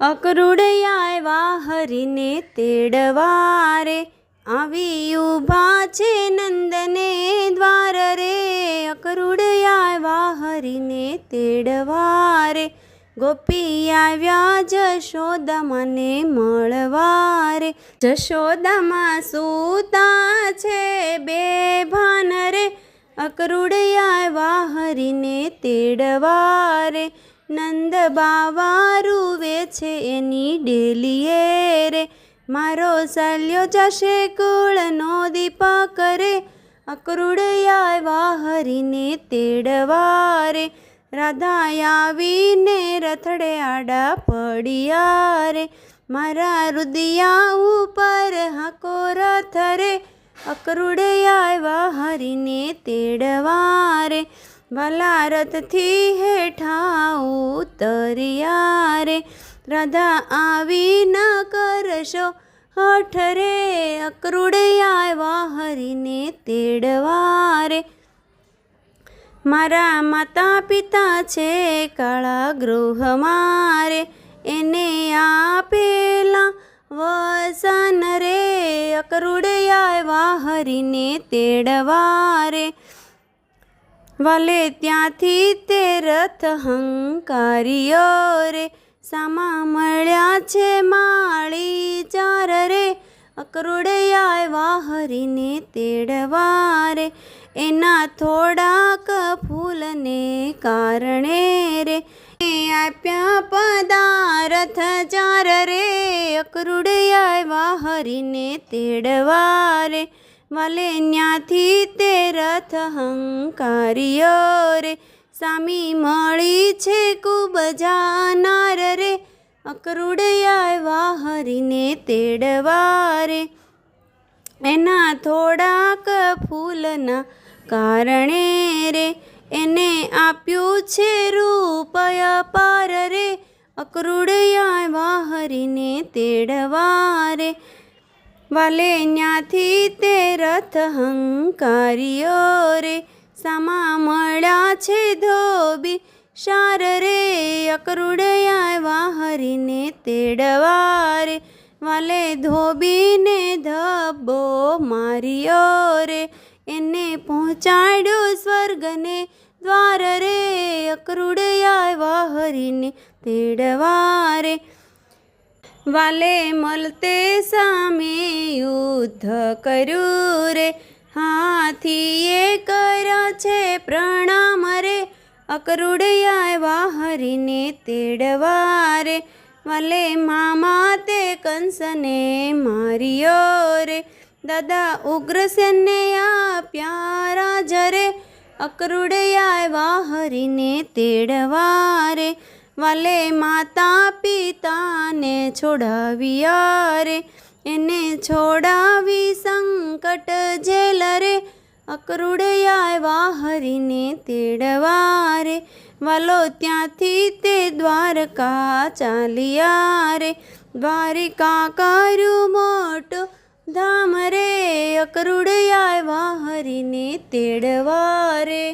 અકરુડયા આવ્યા હરીને તેડવા રે, આવી ઊભા છે નંદને દ્વાર રે. અકરુડયા આવ્યા હરીને તેડવા રે, ગોપી આવ્યા જશોદામાને મળવા રે. જશોદામાં સૂતા છે બેભાન રે, અકરુડયા આવ્યા હરીને તેડવા રે. નંદ બાવા રૂવે છે એની ડેલીએ રે, મારો સલ્યો જશે કુળનો દીપક રે. અકરુડયા આવ્યા હરીને તેડવા રે, રાધા આવીને રથડે આડા પડ્યા રે. મારા રુદિયા ઉપર હાકો રથ રે, અકરુડયા આવ્યા હરીને તેડવા રે. ભલા રથથી હેઠા ઉતર્યા રે, રાધા આવી ન કરશો હઠ રે. અકરુડયા આવ્યા હરીને તેડવા રે, મારા માતા પિતા છે કાળા ગૃહમાં રે, એને આપેલા વસન રે. અકરુડયા આવ્યા હરીને તેડવા રે, વાલે ત્યાંથી તે રથ હંકાર્યો રે. સામા મળ્યા છે માળી ચાર રે, અકરુડયા આવ્યા હરીને તેડવા રે. એના થોડાક ફૂલને કારણે રે, આપ્યા પદારથ ચાર રે. અકરુડયા આવ્યા હરીને તેડવા રે, વાલે ન્યાથી તે રથ હંકાર્યો રે. સામી મળી છે કુબજા રે, અકરુડયા આવ્યા હરીને તેડવા રે. એના થોડાક ફૂલના કારણે રે, એને આપ્યું છે રૂપય પાર રે. અકરુડયા આવ્યા હરીને તેડવા રે, વાલે ન્યાથી તે રથ હંકાર્યો રે. સામા મળ્યા છે ધોબી શાર રે, અકરુડયા આવ્યા હરીને તેડવા રે. વાલે ધોબીને ધબ્બો માર્યો રે, એને પહોંચાડ્યો સ્વર્ગને દ્વાર રે. અકરુડયા આવ્યા હરીને તેડવા રે, વાલે મળતે સામે યુદ્ધ કર્યું રે. હાથીએ કર્યા છે પ્રણામ રે, અકરુડયા આવ્યા હરીને તેડવા રે. વાલે મામા તે કંસને માર્યો રે, દાદા ઉગ્રસેનને આપ્યા રાજ રે. અકરુડયા આવ્યા હરીને તેડવા રે, વાલે માતા પિતાને છોડાવ્યા રે. એને છોડાવી સંકટ જેલ રે, અકરુડયા આવ્યા હરીને તેડવા રે. વાલો ત્યાંથી તે દ્વારકા ચાલ્યા રે, દ્વારિકા કર્યું મોટું ધામ રે. અકરુડયા આવ્યા હરીને તેડવા રે.